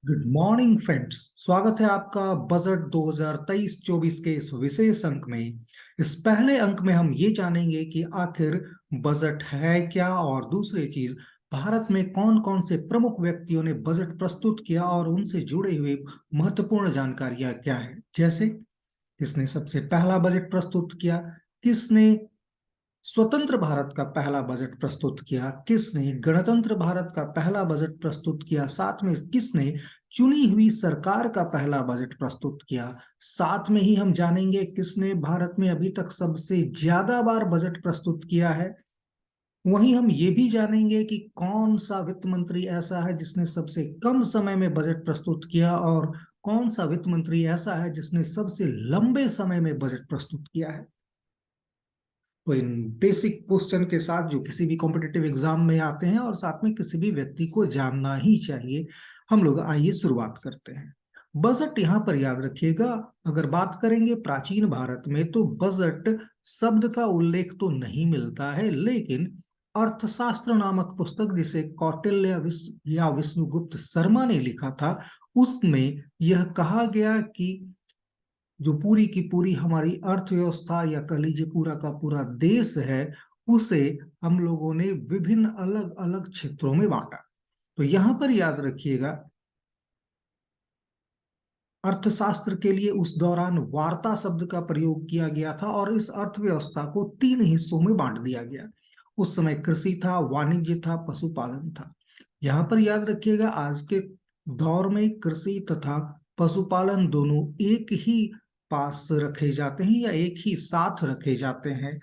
Good morning friends. स्वागत है आपका बजट 2023-24 के इस विशेष अंक में। इस पहले अंक में हम ये जानेंगे कि आखिर बजट है क्या, और दूसरी चीज भारत में कौन कौन से प्रमुख व्यक्तियों ने बजट प्रस्तुत किया और उनसे जुड़े हुए महत्वपूर्ण जानकारियां क्या है। जैसे किसने सबसे पहला बजट प्रस्तुत किया, किसने स्वतंत्र भारत का पहला बजट प्रस्तुत किया, किसने गणतंत्र भारत का पहला बजट प्रस्तुत किया, साथ में किसने चुनी हुई सरकार का पहला बजट प्रस्तुत किया। साथ में ही हम जानेंगे किसने भारत में अभी तक सबसे ज्यादा बार बजट प्रस्तुत किया है। वहीं हम ये भी जानेंगे कि कौन सा वित्त मंत्री ऐसा है जिसने सबसे कम समय में बजट प्रस्तुत किया, और कौन सा वित्त मंत्री ऐसा है जिसने सबसे लंबे समय में बजट प्रस्तुत किया है। तो इन बेसिक क्वेश्चन के साथ जो किसी भी कॉम्पिटिटिव एग्जाम में आते हैं और साथ में किसी भी व्यक्ति को जानना ही चाहिए, हम लोग आइए शुरुआत करते हैं। बजट यहाँ पर याद रखिएगा, अगर बात करेंगे प्राचीन भारत में तो बजट शब्द का उल्लेख तो नहीं मिलता है, लेकिन अर्थशास्त्र नामक पुस्तक जिसे कौटिल्य या विष्णुगुप्त शर्मा ने लिखा था, उसमें यह कहा गया कि जो पूरी की पूरी हमारी अर्थव्यवस्था या कह लीजिए पूरा का पूरा देश है, उसे हम लोगों ने विभिन्न अलग अलग क्षेत्रों में बांटा। तो यहां पर याद रखिएगा, अर्थशास्त्र के लिए उस दौरान वार्ता शब्द का प्रयोग किया गया था और इस अर्थव्यवस्था को तीन हिस्सों में बांट दिया गया। उस समय कृषि था, वाणिज्य था, पशुपालन था। यहां पर याद रखिएगा, आज के दौर में कृषि तथा पशुपालन दोनों एक ही पास रखे जाते हैं या एक ही साथ रखे जाते हैं,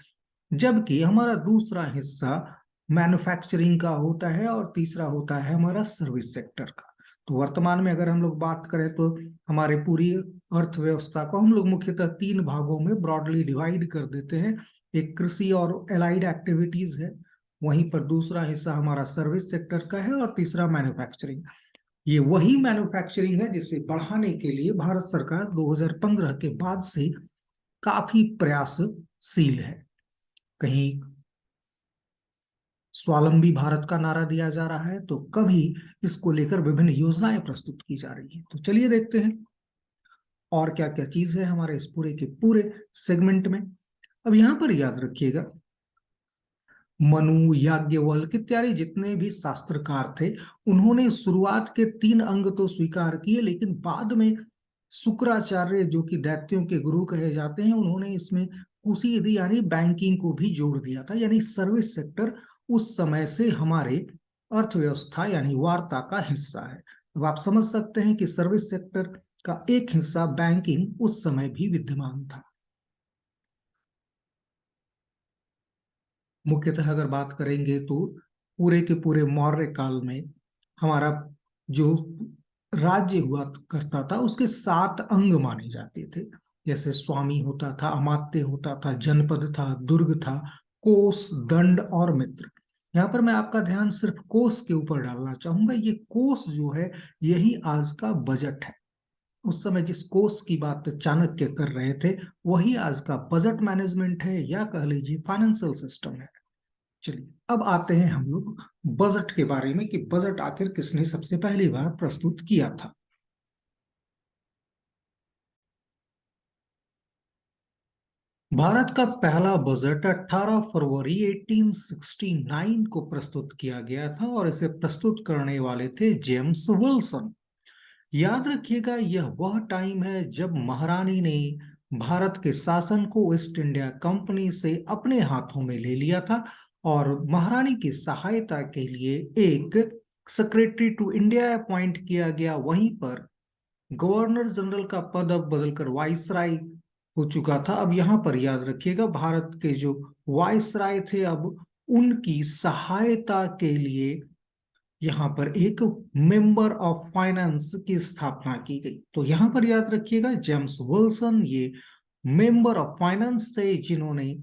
जबकि हमारा दूसरा हिस्सा मैन्युफैक्चरिंग का होता है और तीसरा होता है हमारा सर्विस सेक्टर का। तो वर्तमान में अगर हम लोग बात करें तो हमारे पूरी अर्थव्यवस्था को हम लोग मुख्यतः तीन भागों में ब्रॉडली डिवाइड कर देते हैं। एक कृषि और एलाइड एक्टिविटीज है, वहीं पर दूसरा हिस्सा हमारा सर्विस सेक्टर का है, और तीसरा मैन्युफैक्चरिंग। ये वही मैन्युफैक्चरिंग है जिसे बढ़ाने के लिए भारत सरकार 2015 के बाद से काफी प्रयासशील है। कहीं स्वावलंबी भारत का नारा दिया जा रहा है, तो कभी इसको लेकर विभिन्न योजनाएं प्रस्तुत की जा रही हैं। तो चलिए देखते हैं और क्या क्या चीज है हमारे इस पूरे के पूरे सेगमेंट में। अब यहां पर याद रखिएगा, मनु, याज्ञवल्क्य इत्यादि जितने भी शास्त्रकार थे, उन्होंने शुरुआत के तीन अंग तो स्वीकार किए, लेकिन बाद में शुक्राचार्य जो कि दैत्यों के गुरु कहे जाते हैं, उन्होंने इसमें कुशीदी यानी बैंकिंग को भी जोड़ दिया था। यानी सर्विस सेक्टर उस समय से हमारे अर्थव्यवस्था यानी वार्ता का हिस्सा है। अब आप समझ सकते हैं कि सर्विस सेक्टर का एक हिस्सा बैंकिंग उस समय भी विद्यमान था। मुख्यतः अगर बात करेंगे तो पूरे के पूरे मौर्य काल में हमारा जो राज्य हुआ करता था उसके 7 अंग माने जाते थे। जैसे स्वामी होता था, अमात्य होता था, जनपद था, दुर्ग था, कोष, दंड और मित्र। यहाँ पर मैं आपका ध्यान सिर्फ कोष के ऊपर डालना चाहूंगा। ये कोष जो है, यही आज का बजट है। उस समय जिस कोष की बात चाणक्य कर रहे थे, वही आज का बजट मैनेजमेंट है या कह लीजिए फाइनेंशियल सिस्टम है। चलिए अब आते हैं हम लोग बजट के बारे में कि बजट आखिर किसने सबसे पहली बार प्रस्तुत किया था। भारत का पहला बजट 18 फरवरी 1869 को प्रस्तुत किया गया था और इसे प्रस्तुत करने वाले थे जेम्स विल्सन। याद रखिएगा, यह वह टाइम है जब महारानी ने भारत के शासन को ईस्ट इंडिया कंपनी से अपने हाथों में ले लिया था, और महारानी की सहायता के लिए एक सेक्रेटरी टू इंडिया अपॉइंट किया गया। वहीं पर गवर्नर जनरल का पद अब बदलकर वाइसराय हो चुका था। अब यहाँ पर याद रखिएगा, भारत के जो वाइसराय थे, अब उनकी सहायता के लिए यहाँ पर एक मेंबर ऑफ फाइनेंस की स्थापना की गई। तो यहाँ पर याद रखिएगा, जेम्स विल्सन ये मेंबर ऑफ फाइनेंस थे जिन्होंने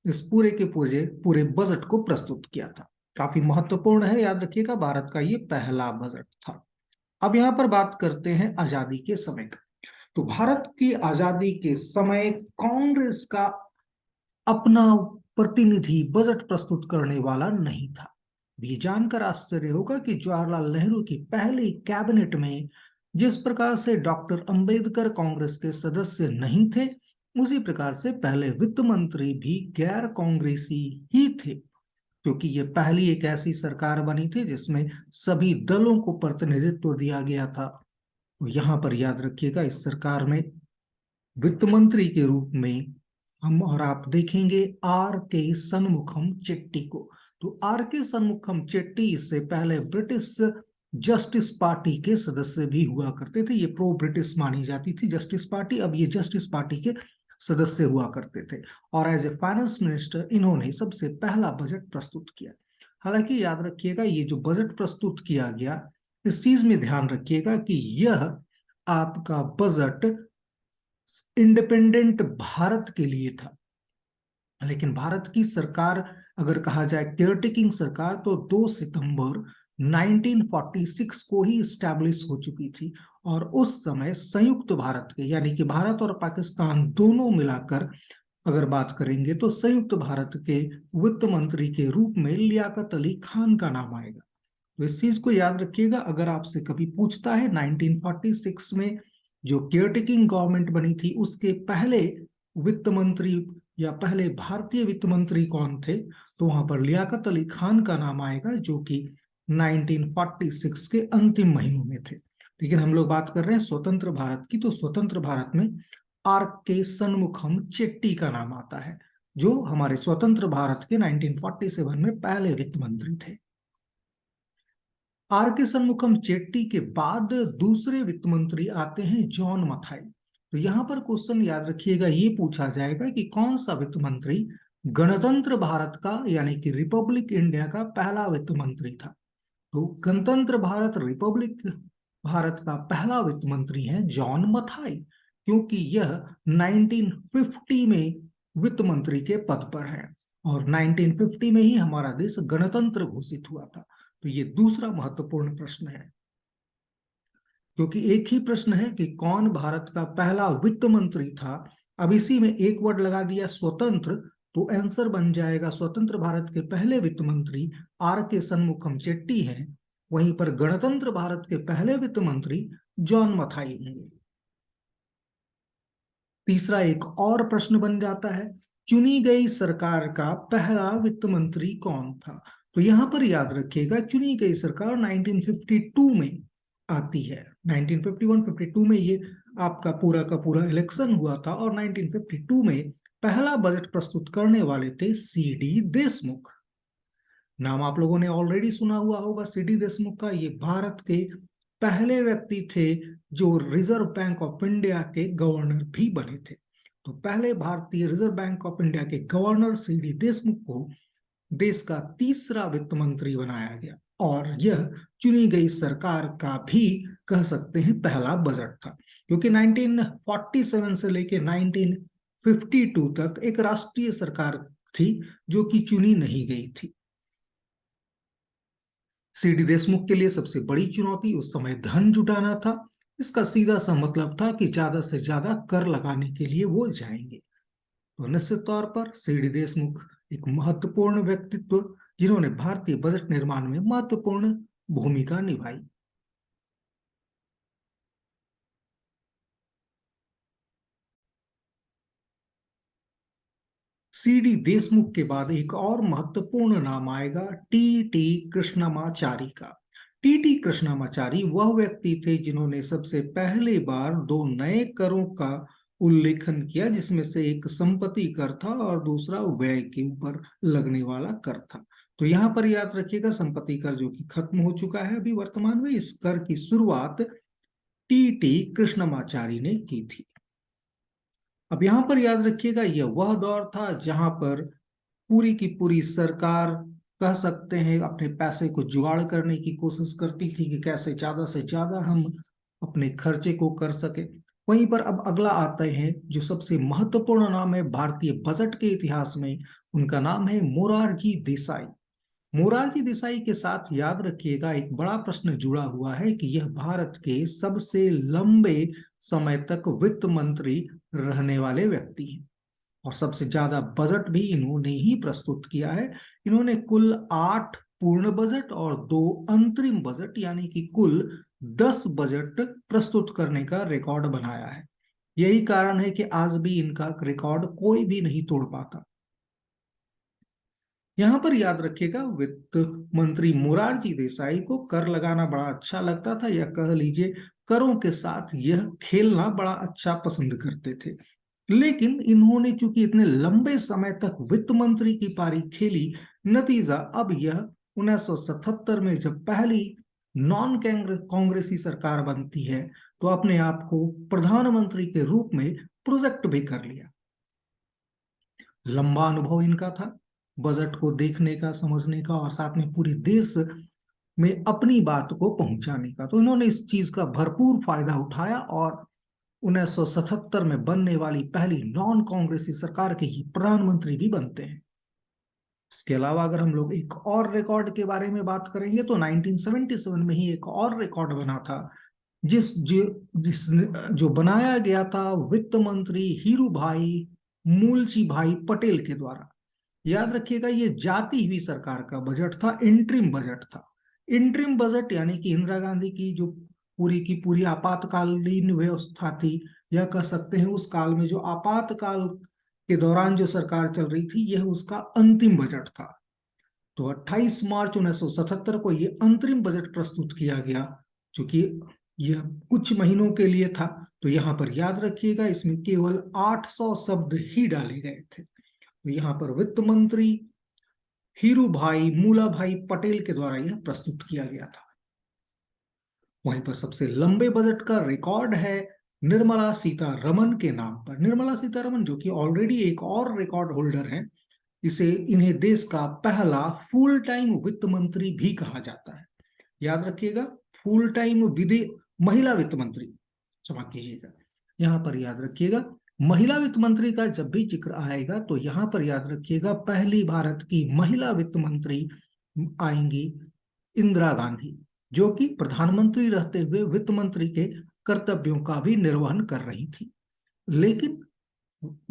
इस पूरे के पूरे पूरे बजट को प्रस्तुत किया था। काफी महत्वपूर्ण है, याद रखिएगा, भारत का ये पहला बजट था। अब यहाँ पर बात करते हैं आजादी के समय का। तो भारत की आजादी के समय कांग्रेस का अपना प्रतिनिधि बजट प्रस्तुत करने वाला नहीं था। ये जानकर आश्चर्य होगा कि जवाहरलाल नेहरू की पहली कैबिनेट में जिस प्रकार से डॉक्टर अंबेडकर कांग्रेस के सदस्य नहीं थे, उसी प्रकार से पहले वित्त मंत्री भी गैर कांग्रेसी ही थे, क्योंकि ये पहली एक ऐसी सरकार बनी थी जिसमें सभी दलों को प्रतिनिधित्व दिया गया था। तो यहां पर याद रखिएगा, इस सरकार में वित्त मंत्री के रूप में हम और आप देखेंगे आर के सन्मुखम चेट्टी को। तो आर के सन्मुखम चेट्टी इससे पहले ब्रिटिश जस्टिस पार्टी के सदस्य भी हुआ करते थे। ये प्रो ब्रिटिश मानी जाती थी जस्टिस पार्टी, अब ये जस्टिस पार्टी के सदस्य हुआ करते थे। और एज ए फाइनेंस मिनिस्टर इन्होंने सबसे पहला बजट प्रस्तुत किया। हालांकि याद रखिएगा, ये जो बजट प्रस्तुत किया गया, इस चीज में ध्यान रखिएगा कि यह आपका बजट इंडिपेंडेंट भारत के लिए था। लेकिन भारत की सरकार अगर कहा जाए केयरटेकिंग सरकार, तो 2 सितंबर 1946 को ही स्टैब्लिश हो चुकी थी। और उस समय संयुक्त भारत के, यानी कि भारत और पाकिस्तान दोनों मिलाकर अगर बात करेंगे, तो संयुक्त भारत के वित्त मंत्री के रूप में लियाकत अली खान का नाम आएगा। तो इस चीज को याद रखिएगा, अगर आपसे कभी पूछता है 1946 में जो केयरटेकिंग गवर्नमेंट बनी थी, उसके पहले वित्त मंत्री या पहले भारतीय वित्त मंत्री कौन थे, तो वहां पर लियाकत अली खान का नाम आएगा, जो कि 1946 के अंतिम महीनों में थे। लेकिन हम लोग बात कर रहे हैं स्वतंत्र भारत की, तो स्वतंत्र भारत में आर के सन्मुखम चेट्टी का नाम आता है, जो हमारे स्वतंत्र भारत के 1947 में पहले वित्त मंत्री थे। आर के सन्मुखम चेट्टी के बाद दूसरे वित्त मंत्री आते हैं जॉन मथाई। तो यहां पर क्वेश्चन याद रखिएगा, ये पूछा जाएगा कि कौन सा वित्त मंत्री गणतंत्र भारत का, यानी कि रिपब्लिक इंडिया का पहला वित्त मंत्री था। तो गणतंत्र भारत, रिपब्लिक भारत का पहला वित्त मंत्री है जॉन मथाई, क्योंकि यह 1950 में वित्त मंत्री के पद पर है और 1950 में ही हमारा देश गणतंत्र घोषित हुआ था। तो ये दूसरा महत्वपूर्ण प्रश्न है, क्योंकि एक ही प्रश्न है कि कौन भारत का पहला वित्त मंत्री था। अब इसी में एक वर्ड लगा दिया स्वतंत्र, तो आंसर बन जाएगा स्वतंत्र भारत के पहले वित्त मंत्री आर के सन्मुखम चेट्टी हैं। वहीं पर गणतंत्र भारत के पहले वित्त मंत्री जॉन मथाई होंगे। तीसरा एक और प्रश्न बन जाता है, चुनी गई सरकार का पहला वित्त मंत्री कौन था। तो यहां पर याद रखिएगा, चुनी गई सरकार 1952 में आती है। 1951-52 में ये आपका पूरा का पूरा इलेक्शन हुआ था और 1952 में पहला बजट प्रस्तुत करने वाले थे सीडी देशमुख। नाम आप लोगों ने ऑलरेडी सुना हुआ होगा सीडी देशमुख का। ये भारत के पहले व्यक्ति थे जो रिजर्व बैंक ऑफ इंडिया के गवर्नर भी बने थे। तो पहले भारतीय रिजर्व बैंक ऑफ इंडिया के गवर्नर सीडी देशमुख को देश का तीसरा वित्त मंत्री बनाया गया और यह चुनी गई सरकार का भी कह सकते हैं पहला बजट था, क्योंकि 1947 से लेकर 1952 तक एक राष्ट्रीय सरकार थी जो कि चुनी नहीं गई थी। सीडी देशमुख के लिए सबसे बड़ी चुनौती उस समय धन जुटाना था। इसका सीधा सा मतलब था कि ज्यादा से ज्यादा कर लगाने के लिए वो जाएंगे। तो निश्चित तौर पर सीडी देशमुख एक महत्वपूर्ण व्यक्तित्व, जिन्होंने भारतीय बजट निर्माण में महत्वपूर्ण भूमिका निभाई। सीडी देशमुख के बाद एक और महत्वपूर्ण नाम आएगा टी टी कृष्णमाचारी का। टी टी कृष्णमाचारी वह व्यक्ति थे जिन्होंने सबसे पहली बार 2 नए करों का उल्लेखन किया, जिसमें से एक संपत्ति कर था और दूसरा व्यय के ऊपर लगने वाला कर था। तो यहां पर याद रखिएगा, संपत्ति कर जो कि खत्म हो चुका है अभी वर्तमान में, इस कर की शुरुआत टी टी कृष्णमाचारी ने की थी। अब यहां पर याद रखिएगा, यह वह दौर था जहां पर पूरी की पूरी सरकार कह सकते हैं अपने पैसे को जुगाड़ करने की कोशिश करती थी कि कैसे ज्यादा से ज्यादा हम अपने खर्चे को कर सके। वहीं पर अब अगला आते हैं जो सबसे महत्वपूर्ण नाम है भारतीय बजट के इतिहास में, उनका नाम है मोरारजी देसाई। मोरारजी देसाई के साथ याद रखिएगा एक बड़ा प्रश्न जुड़ा हुआ है कि यह भारत के सबसे लंबे समय तक वित्त मंत्री रहने वाले व्यक्ति हैं और सबसे ज्यादा बजट भी इन्होंने ही प्रस्तुत किया है। इन्होंने कुल 8 पूर्ण बजट और 2 अंतरिम बजट, यानी कि कुल 10 बजट प्रस्तुत करने का रिकॉर्ड बनाया है। यही कारण है कि आज भी इनका रिकॉर्ड कोई भी नहीं तोड़ पाता। यहां पर याद रखिएगा, वित्त मंत्री मोरारजी देसाई को कर लगाना बड़ा अच्छा लगता था, या कह लीजिए करों के साथ यह खेलना बड़ा अच्छा पसंद करते थे। लेकिन इन्होंने चूंकि इतने लंबे समय तक वित्त मंत्री की पारी खेली, नतीजा अब यह 1977 में जब पहली नॉन कांग्रेसी सरकार बनती है, तो अपने आप को प्रधानमंत्री के रूप में प्रोजेक्ट भी कर लिया। लंबा अनुभव इनका था बजट को देखने का, समझने का, और साथ में पूरे देश में अपनी बात को पहुंचाने का। तो इन्होंने इस चीज का भरपूर फायदा उठाया और 1977 में बनने वाली पहली नॉन कांग्रेसी सरकार के ये प्रधानमंत्री भी बनते हैं। इसके अलावा अगर हम लोग एक और रिकॉर्ड के बारे में बात करेंगे, तो 1977 में ही एक और रिकॉर्ड बना था, जो बनाया गया था वित्त मंत्री हीरू भाई मूलजी भाई पटेल के द्वारा। याद रखिएगा, ये जाती हुई सरकार का बजट था, इंटरिम बजट था। इंटरिम बजट यानी कि इंदिरा गांधी की पूरी आपातकालीन व्यवस्था थी, या कह सकते हैं उस काल में जो आपातकाल के दौरान जो सरकार चल रही थी, यह उसका अंतिम बजट था। तो 28 मार्च 1977 को यह अंतरिम बजट प्रस्तुत किया गया, क्योंकि यह कुछ महीनों के लिए था। तो यहां पर याद रखिएगा, इसमें केवल 800 शब्द ही डाले गए थे। तो यहां पर वित्त मंत्री हीरू भाई मूला भाई पटेल के द्वारा यह प्रस्तुत किया गया था। वहीं पर सबसे लंबे बजट का रिकॉर्ड है निर्मला सीतारमन के नाम पर। निर्मला सीतारमन जो कि ऑलरेडी एक और रिकॉर्ड होल्डर हैं, इन्हें देश का पहला फुल टाइम वित्त मंत्री भी कहा जाता है। याद रखिएगा, फुल टाइम महिला वित्त मंत्री, क्षमा कीजिएगा, यहां पर याद रखिएगा महिला वित्त मंत्री का जब भी जिक्र आएगा, तो यहां पर याद रखिएगा पहली भारत की महिला वित्त मंत्री आएंगी इंदिरा गांधी, जो कि प्रधानमंत्री रहते हुए वित्त मंत्री के कर्तव्यों का भी निर्वहन कर रही थी। लेकिन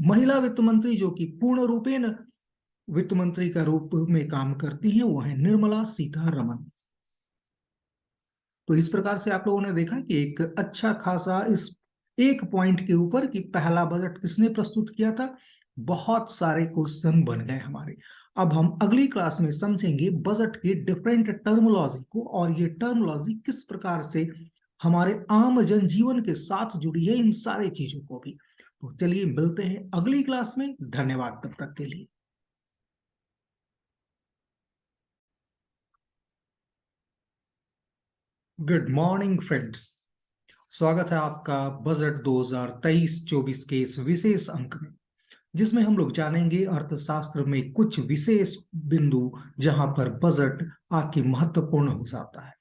महिला वित्त मंत्री जो कि पूर्ण रूपेण वित्त मंत्री का रूप में काम करती हैं, वो है निर्मला सीतारमन। तो इस प्रकार से आप लोगों ने देखा कि एक अच्छा खासा इस एक पॉइंट के ऊपर कि पहला बजट किसने प्रस्तुत किया था, बहुत सारे क्वेश्चन बन गए हमारे। अब हम अगली क्लास में समझेंगे बजट की डिफरेंट टर्मोलॉजी को, और ये टर्मोलॉजी किस प्रकार से हमारे आम जनजीवन के साथ जुड़ी है, इन सारे चीजों को भी। तो चलिए मिलते हैं अगली क्लास में। धन्यवाद तब तक के लिए। गुड मॉर्निंग फ्रेंड्स, स्वागत है आपका बजट 2023-24 के इस विशेष अंक में, जिसमें हम लोग जानेंगे अर्थशास्त्र में कुछ विशेष बिंदु जहां पर बजट आके महत्वपूर्ण हो जाता है।